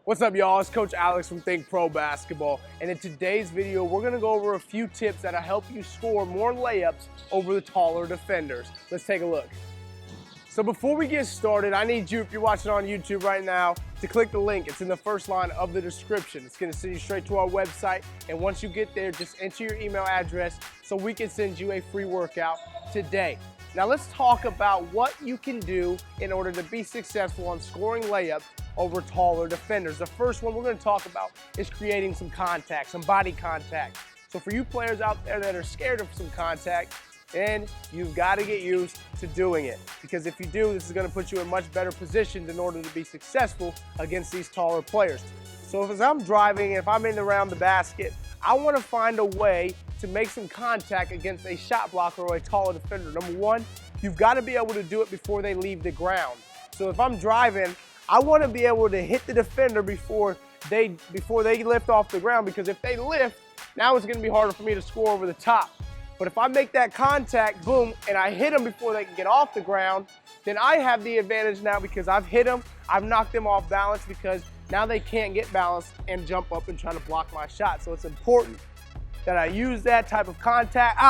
What's up, y'all? It's Coach Alex from THINCPRO Basketball, and in today's video, we're gonna go over a few tips that'll help you score more layups over the taller defenders. Let's take a look. So before we get started, I need you, if you're watching on YouTube right now, to click the link. It's in the first line of the description. It's gonna send you straight to our website, and once you get there, just enter your email address so we can send you a free workout today. Now let's talk about what you can do in order to be successful on scoring layups over taller defenders. The first one we're going to talk about is creating some contact, some body contact. So for you players out there that are scared of some contact, then you've got to get used to doing it. Because if you do, this is going to put you in much better positions in order to be successful against these taller players. So as I'm driving, if I'm in around the basket, I want to find a way to make some contact against a shot blocker or a taller defender. Number one, you've got to be able to do it before they leave the ground. So if I'm driving, I want to be able to hit the defender before they lift off the ground, because if they lift, now it's going to be harder for me to score over the top. But if I make that contact, boom, and I hit them before they can get off the ground, then I have the advantage now because I've hit them, I've knocked them off balance, because now they can't get balance and jump up and try to block my shot. So it's important that I use that type of contact,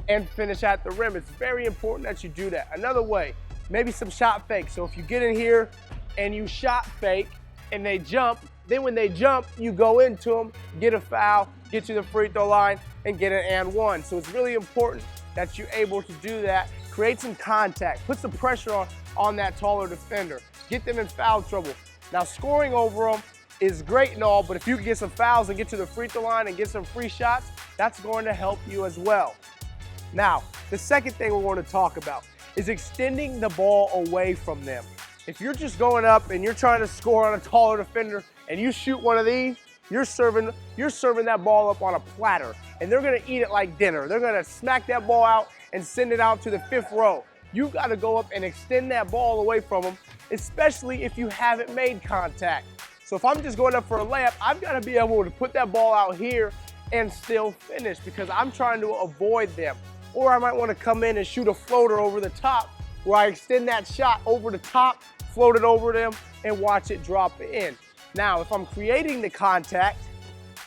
and finish at the rim. It's very important that you do that. Another way, maybe some shot fakes. So if you get in here and you shot fake and they jump, then when they jump, you go into them, get a foul, get to the free throw line, and get an and one. So it's really important that you're able to do that. Create some contact, put some pressure on that taller defender, get them in foul trouble. Now scoring over them is great and all, but if you can get some fouls and get to the free throw line and get some free shots, that's going to help you as well. Now, the second thing we're going to talk about is extending the ball away from them. If you're just going up and you're trying to score on a taller defender and you shoot one of these, you're serving that ball up on a platter, and they're going to eat it like dinner. They're going to smack that ball out and send it out to the fifth row. You've got to go up and extend that ball away from them, especially if you haven't made contact. So if I'm just going up for a layup, I've got to be able to put that ball out here and still finish, because I'm trying to avoid them. Or I might want to come in and shoot a floater over the top, where I extend that shot over the top, float it over them, and watch it drop in. Now, if I'm creating the contact,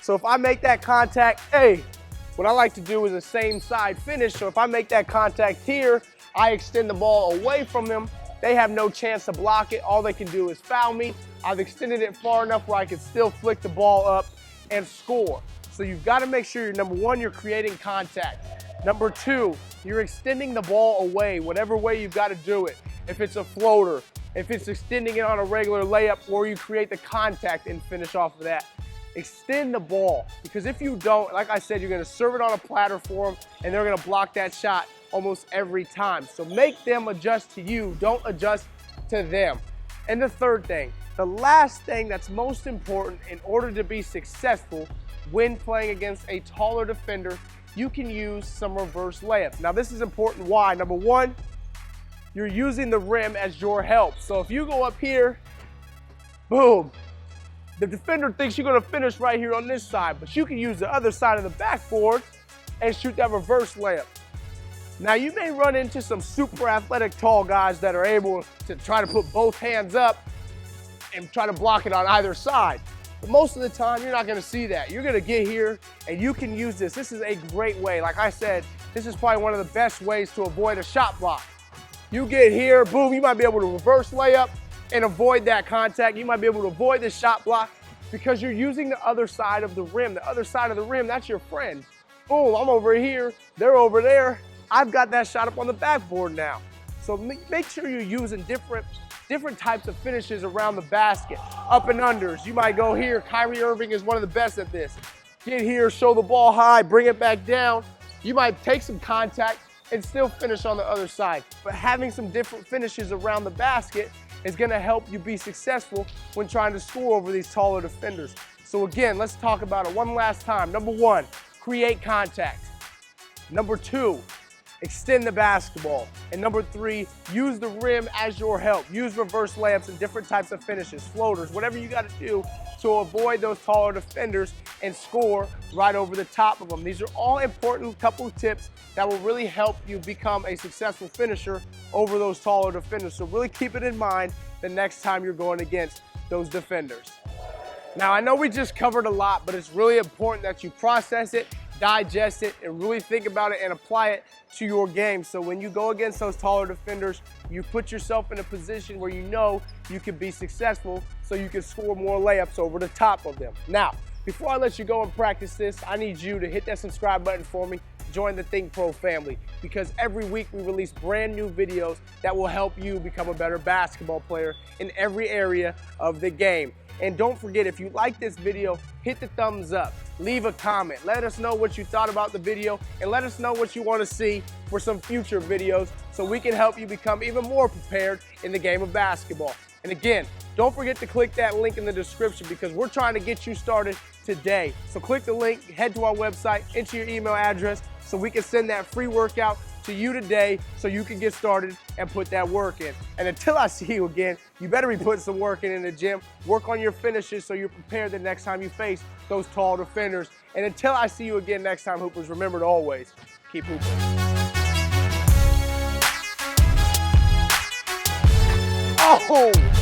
so if I make that contact, what I like to do is a same side finish. So if I make that contact here, I extend the ball away from them. They have no chance to block it. All they can do is foul me. I've extended it far enough where I can still flick the ball up and score. So you've got to make sure, number one, you're creating contact. Number two, you're extending the ball away, whatever way you've got to do it. If it's a floater, if it's extending it on a regular layup, or you create the contact and finish off of that. Extend the ball, because if you don't, like I said, you're going to serve it on a platter for them, and they're going to block that shot almost every time. So make them adjust to you, don't adjust to them. And the third thing, the last thing that's most important in order to be successful when playing against a taller defender, you can use some reverse layups. Now this is important. Why? Number one, you're using the rim as your help. So if you go up here, boom, the defender thinks you're going to finish right here on this side, but you can use the other side of the backboard and shoot that reverse layup. Now you may run into some super athletic tall guys that are able to try to put both hands up and try to block it on either side. But most of the time, you're not going to see that. You're going to get here and you can use this. This is a great way. Like I said, this is probably one of the best ways to avoid a shot block. You get here, boom, you might be able to reverse layup and avoid that contact. You might be able to avoid the shot block because you're using the other side of the rim. The other side of the rim, that's your friend. Boom, I'm over here, they're over there. I've got that shot up on the backboard now. So make sure you're using different types of finishes around the basket. Up and unders, you might go here. Kyrie Irving is one of the best at this. Get here, show the ball high, bring it back down. You might take some contact and still finish on the other side. But having some different finishes around the basket is gonna help you be successful when trying to score over these taller defenders. So again, let's talk about it one last time. Number one, create contact. Number two, extend the basketball. And number three, use the rim as your help. Use reverse layups and different types of finishes, floaters, whatever you gotta do to avoid those taller defenders and score right over the top of them. These are all important couple of tips that will really help you become a successful finisher over those taller defenders. So really keep it in mind the next time you're going against those defenders. Now, I know we just covered a lot, but it's really important that you process it, digest it, and really think about it and apply it to your game. So when you go against those taller defenders, you put yourself in a position where you know you can be successful so you can score more layups over the top of them. Now, before I let you go and practice this, I need you to hit that subscribe button for me. Join the THINCPRO family, because every week we release brand new videos that will help you become a better basketball player in every area of the game. And don't forget, if you like this video, hit the thumbs up, leave a comment, let us know what you thought about the video, and let us know what you want to see for some future videos so we can help you become even more prepared in the game of basketball. And again, don't forget to click that link in the description, because we're trying to get you started today. So click the link, head to our website, enter your email address so we can send that free workout to you today so you can get started and put that work in. And until I see you again, you better be putting some work in the gym. Work on your finishes so you're prepared the next time you face those tall defenders. And until I see you again next time, Hoopers, remember to always keep hooping. Oh!